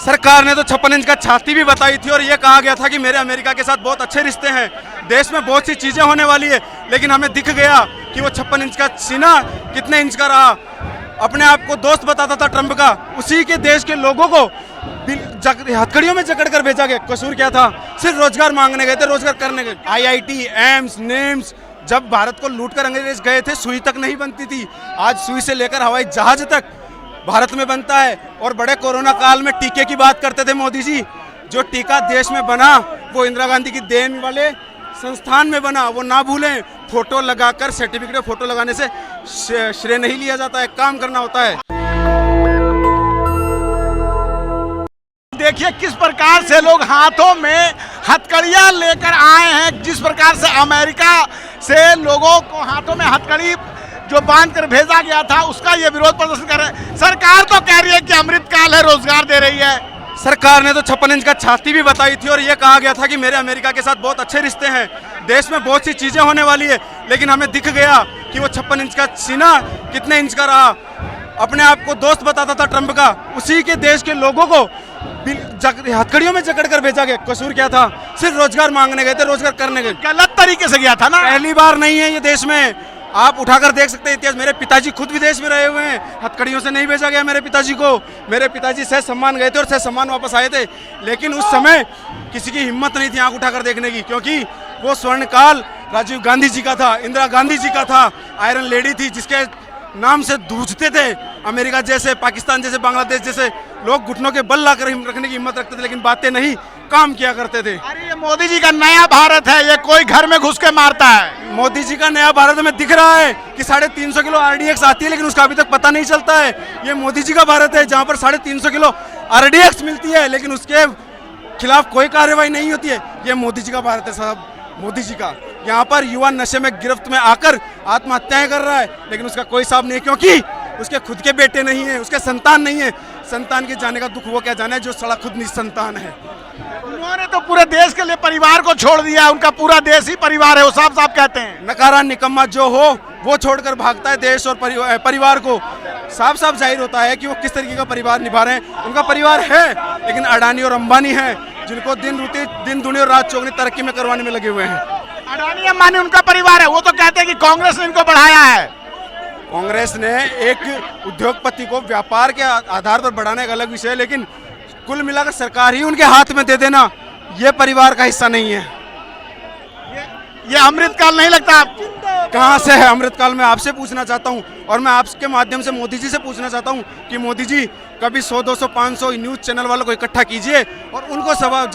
सरकार ने तो 56 इंच का छाती भी बताई थी और ये कहा गया था कि मेरे अमेरिका के साथ बहुत अच्छे रिश्ते हैं, देश में बहुत सी चीजें होने वाली है, लेकिन हमें दिख गया कि वो 56 इंच का सीना कितने इंच का रहा। अपने आप को दोस्त बताता था ट्रंप का, उसी के देश के लोगों को हथकड़ियों में जकड़ कर भेजा गया। कसूर क्या था? सिर्फ रोजगार मांगने गए थे, रोजगार करने गए। IIT, एम्स, नेम्स जब भारत को लूट कर अंग्रेज गए थे, सुई तक नहीं बनती थी। आज सुई से लेकर हवाई जहाज तक भारत में बनता है। और बड़े कोरोना काल में टीके की बात करते थे मोदी जी। जो टीका देश में बना वो इंदिरा गांधी की देन वाले संस्थान में बना, वो ना भूलें। फोटो लगाकर, सर्टिफिकेट फोटो लगाने से श्रेय नहीं लिया जाता है, काम करना होता है। देखिए किस प्रकार से लोग हाथों में हथकड़ियां लेकर आए हैं, जिस प्रकार से अमेरिका से लोगों को हाथों में हथकड़ी जो बांध कर भेजा गया था उसका ये विरोध प्रदर्शन कर रहे हैं। सरकार तो कह रही है कि अमृतकाल है, रोजगार दे रही है। सरकार ने तो 56 इंच का छाती भी बताई थी और ये कहा गया था कि मेरे अमेरिका के साथ बहुत अच्छे रिश्ते हैं, देश में बहुत सी चीजें होने वाली है, लेकिन हमें दिख गया कि वो 56 इंच का सीना कितने इंच का रहा। अपने आप को दोस्त बताता था ट्रंप का, उसी के देश के लोगों को हथकड़ियों में जकड़ कर भेजा गया। कसूर क्या था? सिर्फ रोजगार मांगने गए थे, रोजगार करने गए। गलत तरीके से गया था ना। पहली बार नहीं है ये देश में, आप उठाकर देख सकते हैं इतिहास। मेरे पिताजी खुद विदेश में रहे हुए हैं, हथकड़ियों से नहीं भेजा गया मेरे पिताजी को। मेरे पिताजी सह सम्मान गए थे और सह सम्मान वापस आए थे, लेकिन उस समय किसी की हिम्मत नहीं थी आंख उठाकर देखने की, क्योंकि वो स्वर्ण काल राजीव गांधी जी का था, इंदिरा गांधी जी का था। आयरन लेडी थी जिसके नाम से जूझते थे अमेरिका जैसे, पाकिस्तान जैसे, बांग्लादेश जैसे लोग घुटनों के बल लाकर रखने की हिम्मत रखते थे, लेकिन बातें नहीं, काम किया करते थे। अरे ये मोदी जी का नया भारत है, ये कोई घर में घुस के मारता है। मोदी जी का नया भारत में दिख रहा है कि 350 किलो RDX आती है, लेकिन उसका अभी तक पता नहीं चलता है। ये मोदी जी का भारत है जहां पर 350 किलो RDX मिलती है, लेकिन उसके खिलाफ कोई कार्रवाई नहीं होती है। ये मोदी जी का भारत है साहब, मोदी जी का। यहाँ पर युवा नशे में गिरफ्त में आकर आत्महत्याएं कर रहा है, लेकिन उसका कोई हिसाब नहीं है, क्योंकि उसके खुद के बेटे नहीं है, उसके संतान नहीं है। संतान के जाने का दुख वो क्या जाने जो सड़ा खुद निसंतान है। उन्होंने तो पूरे देश के लिए परिवार को छोड़ दिया, उनका पूरा देश ही परिवार है, वो साफ साफ कहते हैं। नकारा निकम्मा जो हो वो छोड़कर भागता है देश और परिवार को। साफ साफ जाहिर होता है कि वो किस तरीके का परिवार निभा रहे हैं। उनका परिवार है, लेकिन अडानी और अंबानी है जिनको दिन दुनी और रात चौगनी तरक्की में करवाने में लगे हुए हैं। अडानी अंबानी उनका परिवार है, वो तो कहते हैं कि कांग्रेस ने इनको बढ़ाया है। कांग्रेस ने एक उद्योगपति को व्यापार के आधार पर बढ़ाने का अलग विषय है, लेकिन कुल मिलाकर सरकार ही उनके हाथ में दे देना ये परिवार का हिस्सा नहीं है। ये अमृतकाल नहीं लगता आपको? कहाँ से है अमृतकाल? मैं आपसे पूछना चाहता हूँ, और मैं आपके माध्यम से मोदी जी से पूछना चाहता हूँ कि मोदी जी कभी 100, 200, 500 न्यूज चैनल वालों को इकट्ठा कीजिए और उनको जवाब।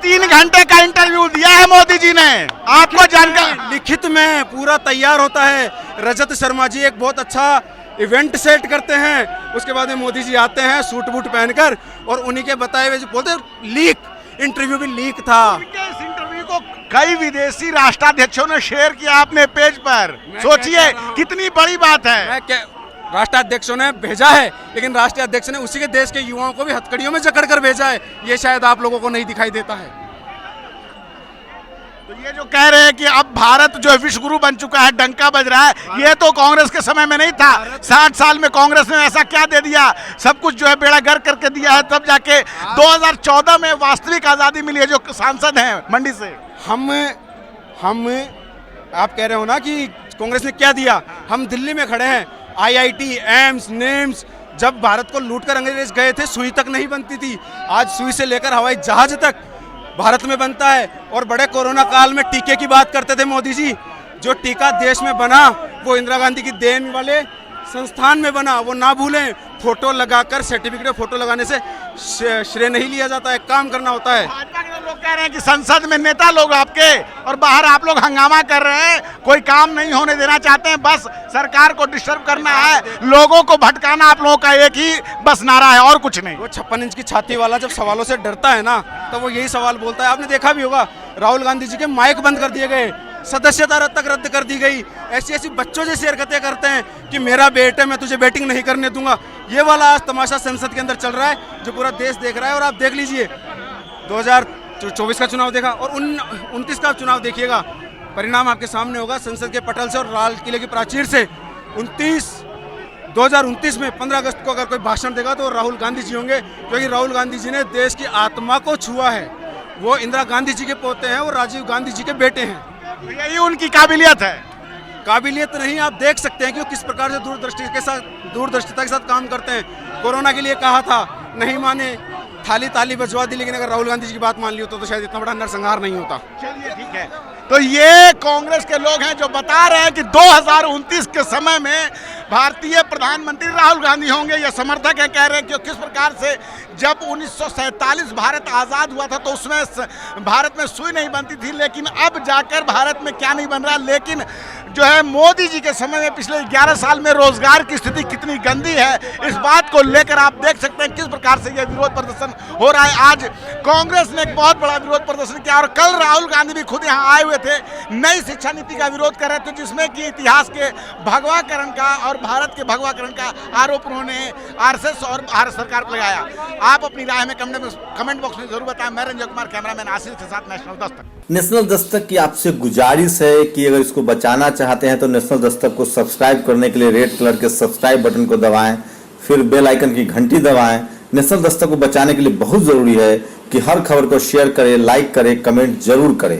3.5 घंटे का इंटरव्यू दिया है मोदी जी ने, आपको जानकर लिखित में पूरा तैयार होता है। रजत शर्मा जी एक बहुत अच्छा इवेंट सेट करते हैं, उसके बाद में मोदी जी आते हैं सूट बूट पहनकर और उन्हीं के बताए हुए बोलते लीक, इंटरव्यू भी लीक था। इस इंटरव्यू को कई विदेशी राष्ट्राध्यक्षों ने शेयर किया अपने पेज पर। सोचिए कितनी बड़ी बात है। राष्ट्राध्यक्षों ने भेजा है, लेकिन राष्ट्राध्यक्ष ने उसी के देश के युवाओं को भी हथकड़ियों में जकड़ कर भेजा है। ये शायद आप लोगों को नहीं दिखाई देता है। तो ये जो कह रहे हैं कि अब भारत जो है विश्व गुरु बन चुका है, डंका बज रहा है, ये तो कांग्रेस के समय में नहीं था। 60 साल में कांग्रेस ने ऐसा क्या दे दिया, सब कुछ जो है बेड़ा गर्क करके दिया है, तब जाके 2014 में वास्तविक आजादी मिली है। जो सांसद हैं मंडी से, हम आप कह रहे हो ना कि कांग्रेस ने क्या दिया, हम दिल्ली में खड़े हैं। IIT, एम्स, नेम्स जब भारत को लूट कर अंग्रेज गए थे, सुई तक नहीं बनती थी। आज सुई से लेकर हवाई जहाज तक भारत में बनता है। और बड़े कोरोना काल में टीके की बात करते थे मोदी जी। जो टीका देश में बना वो इंदिरा गांधी की देन वाले संस्थान में बना, वो ना भूलें। फोटो लगाकर, सर्टिफिकेट फोटो लगाने से श्रेय नहीं लिया जाता है, काम करना होता है। भाजपा के लोग कह रहे हैं कि संसद में नेता लोग आपके और बाहर आप लोग हंगामा कर रहे हैं, कोई काम नहीं होने देना चाहते हैं, बस सरकार को डिस्टर्ब करना है, लोगों को भटकाना आप लोगों का एक ही बस नारा है और कुछ नहीं। वो 56 इंच की छाती वाला जब सवालों से डरता है ना, तो वो यही सवाल बोलता है। आपने देखा भी होगा राहुल गांधी जी के माइक बंद कर दिए गए, सदस्यता तक रद्द कर दी गई। ऐसी बच्चों जैसी हरकतें करते हैं कि मेरा बेटा, मैं तुझे बैटिंग नहीं करने दूंगा। ये वाला आज तमाशा संसद के अंदर चल रहा है, जो पूरा देश देख रहा है। और आप देख लीजिए 2024 का चुनाव देखा और 29 का चुनाव देखिएगा, परिणाम आपके सामने होगा। संसद के पटल से और लाल किले की प्राचीर से 29 2029 में 15 अगस्त को अगर कोई भाषण देगा तो राहुल गांधी जी होंगे, क्योंकि राहुल गांधी जी ने देश की आत्मा को छुआ है। वो इंदिरा गांधी जी के पोते हैं, वो राजीव गांधी जी के बेटे हैं। यही उनकी काबिलियत है। काबिलियत नहीं, आप देख सकते हैं कि वो किस प्रकार से दूरदर्शिता के साथ काम करते हैं। कोरोना के लिए कहा था, नहीं माने, ताली बजवा दी, लेकिन अगर राहुल गांधी जी की बात मान ली होता तो शायद इतना बड़ा नरसंहार नहीं होता। चलिए ठीक है, तो ये कांग्रेस के लोग हैं जो बता रहे हैं कि 2029 के समय में भारतीय प्रधानमंत्री राहुल गांधी होंगे। ये समर्थक हैं, कह रहे हैं कि किस प्रकार से जब 1947 भारत आज़ाद हुआ था तो उसमें भारत में सुई नहीं बनती थी, लेकिन अब जाकर भारत में क्या नहीं बन रहा। लेकिन जो है मोदी जी के समय में पिछले 11 साल में रोजगार की स्थिति कितनी गंदी है, इस बात को लेकर आप देख सकते हैं किस प्रकार से यह विरोध प्रदर्शन हो रहा है। आज कांग्रेस ने एक बहुत बड़ा विरोध प्रदर्शन किया और कल राहुल गांधी भी खुद यहाँ आए हुए थे, नई शिक्षा नीति का विरोध कर रहे थे, जिसमें कि इतिहास के भगवाकरण का और भारत के भगवाकरण का आरोप उन्होंने आरएसएस और भारत सरकार पर लगाया। आप अपनी राय में कमेंट बॉक्स में जरूर बताएं। मैं रंजन कुमार, कैमरामैन आशीष के साथ नेशनल दस्तक। नेशनल दस्तक की आपसे गुजारिश है कि अगर इसको बचाना चाहते हैं तो नेशनल दस्तक को सब्सक्राइब करने के लिए रेड कलर के सब्सक्राइब बटन को दबाएं, फिर बेल आइकन की घंटी दबाएं। नेशनल दस्तक को बचाने के लिए बहुत जरूरी है कि हर खबर को शेयर करें, लाइक करें, कमेंट जरूर करें।